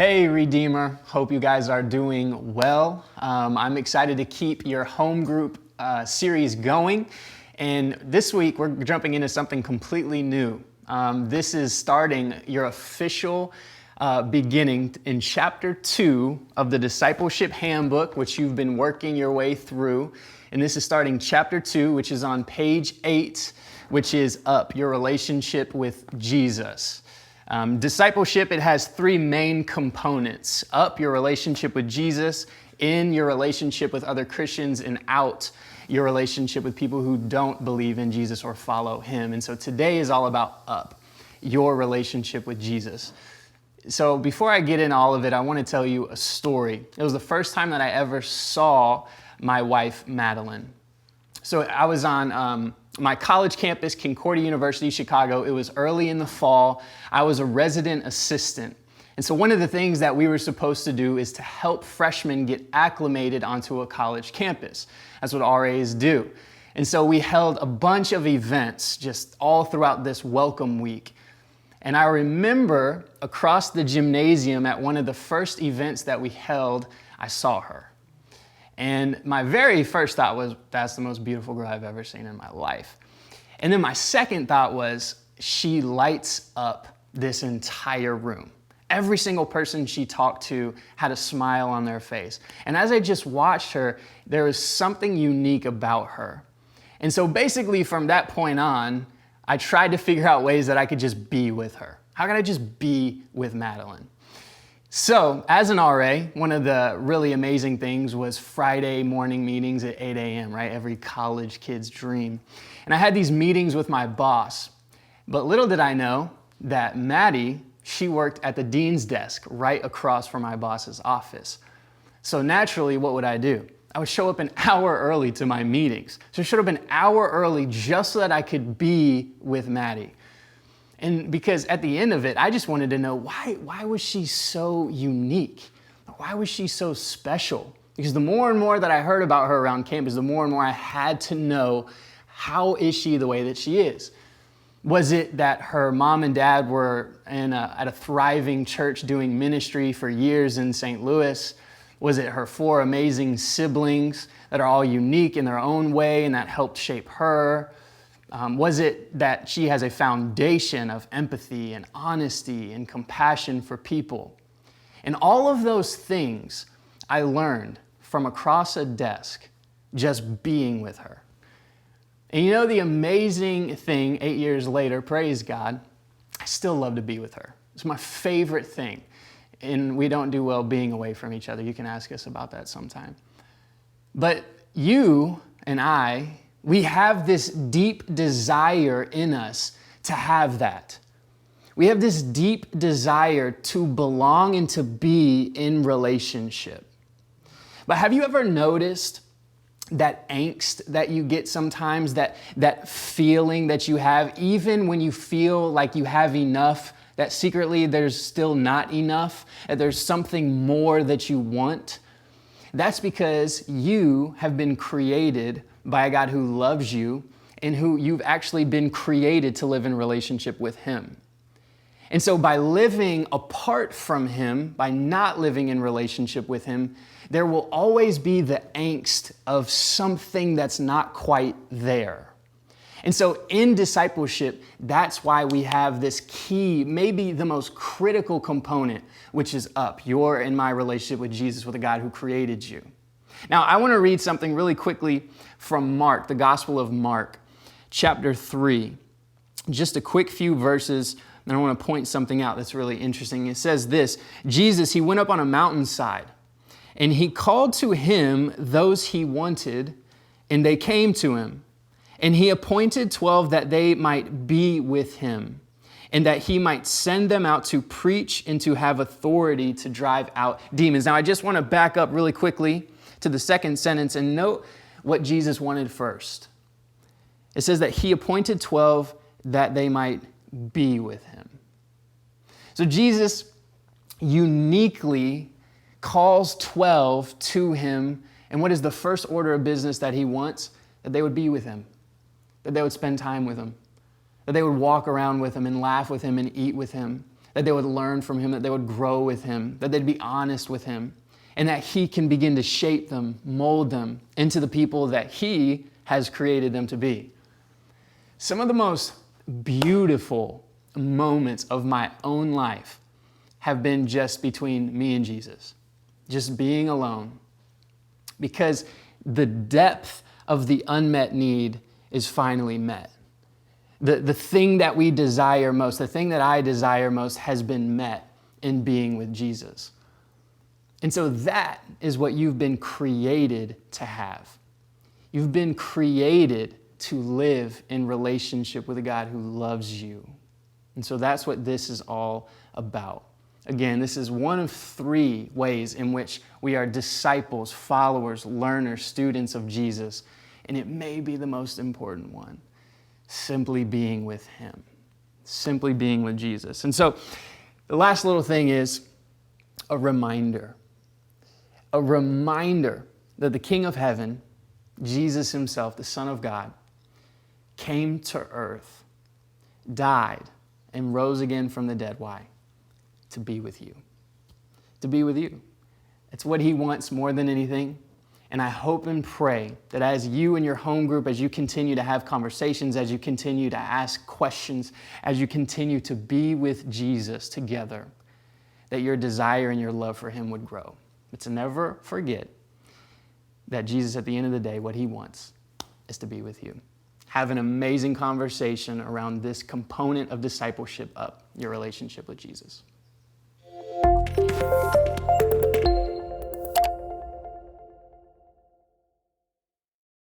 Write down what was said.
Hey Redeemer, hope you guys are doing well. I'm excited to keep your home group series going. And this week we're jumping into something completely new. This is starting your official beginning in chapter 2 of the Discipleship Handbook, which you've been working your way through. And this is starting chapter 2, which is on page 8, which is Up, Your Relationship with Jesus. Discipleship, it has 3 main components: up, your relationship with Jesus; in, your relationship with other Christians; and out, your relationship with people who don't believe in Jesus or follow him. And so today is all about up, your relationship with Jesus. So before I get into all of it, I want to tell you a story. It was the first time that I ever saw my wife, Madeline. So I was on my college campus, Concordia University, Chicago. It was early in the fall. I was a resident assistant. And so one of the things that we were supposed to do is to help freshmen get acclimated onto a college campus. That's what RAs do. And so we held a bunch of events just all throughout this welcome week. And I remember across the gymnasium at one of the first events that we held, I saw her. And my very first thought was, that's the most beautiful girl I've ever seen in my life. And then my second thought was, she lights up this entire room. Every single person she talked to had a smile on their face. And as I just watched her, there was something unique about her. And so basically from that point on, I tried to figure out ways that I could just be with her. How could I just be with Madeline? So as an RA, one of the really amazing things was Friday morning meetings at 8 a.m., right? Every college kid's dream. And I had these meetings with my boss. But little did I know that Maddie, she worked at the dean's desk right across from my boss's office. So naturally, what would I do? I would show up an hour early to my meetings. So I showed up an hour early just so that I could be with Maddie. And because at the end of it, I just wanted to know why was she so unique? Why was she so special? Because the more and more that I heard about her around campus, the more and more I had to know, how is she the way that she is? Was it that her mom and dad were at a thriving church doing ministry for years in St. Louis? Was it her 4 amazing siblings that are all unique in their own way and that helped shape her? Was it that she has a foundation of empathy and honesty and compassion for people? And all of those things I learned from across a desk just being with her. And you know the amazing thing, 8 years later, praise God, I still love to be with her. It's my favorite thing. And we don't do well being away from each other. You can ask us about that sometime. But you and I, we have this deep desire in us to have that. We have this deep desire to belong and to be in relationship. But have you ever noticed that angst that you get sometimes, that feeling that you have, even when you feel like you have enough, that secretly there's still not enough, that there's something more that you want? That's because you have been created by a God who loves you and who you've actually been created to live in relationship with him. And so by living apart from him, by not living in relationship with him, there will always be the angst of something that's not quite there. And so in discipleship, that's why we have this key, maybe the most critical component, which is up, your and my relationship with Jesus, with the God who created you. Now, I want to read something really quickly from Mark, the Gospel of Mark, chapter 3. Just a quick few verses, and I want to point something out that's really interesting. It says this: Jesus, he went up on a mountainside, and he called to him those he wanted, and they came to him. And he appointed 12 that they might be with him, and that he might send them out to preach and to have authority to drive out demons. Now, I just want to back up really quickly to the second sentence and note what Jesus wanted first. It says that he appointed 12 that they might be with him. So Jesus uniquely calls 12 to him. And what is the first order of business that he wants? That they would be with him, that they would spend time with him, that they would walk around with him and laugh with him and eat with him, that they would learn from him, that they would grow with him, that they'd be honest with him, and that he can begin to shape them, mold them into the people that he has created them to be. Some of the most beautiful moments of my own life have been just between me and Jesus, just being alone, because the depth of the unmet need is finally met. The thing that we desire most, the thing that I desire most has been met in being with Jesus. And so that is what you've been created to have. You've been created to live in relationship with a God who loves you. And so that's what this is all about. Again, this is one of 3 ways in which we are disciples, followers, learners, students of Jesus. And it may be the most important one. Simply being with him. Simply being with Jesus. And so the last little thing is a reminder. A reminder that the King of Heaven, Jesus himself, the Son of God, came to earth, died, and rose again from the dead. Why? To be with you. To be with you. It's what he wants more than anything. And I hope and pray that as you and your home group, as you continue to have conversations, as you continue to ask questions, as you continue to be with Jesus together, that your desire and your love for him would grow. But to never forget that Jesus, at the end of the day, what he wants is to be with you. Have an amazing conversation around this component of discipleship up, your relationship with Jesus.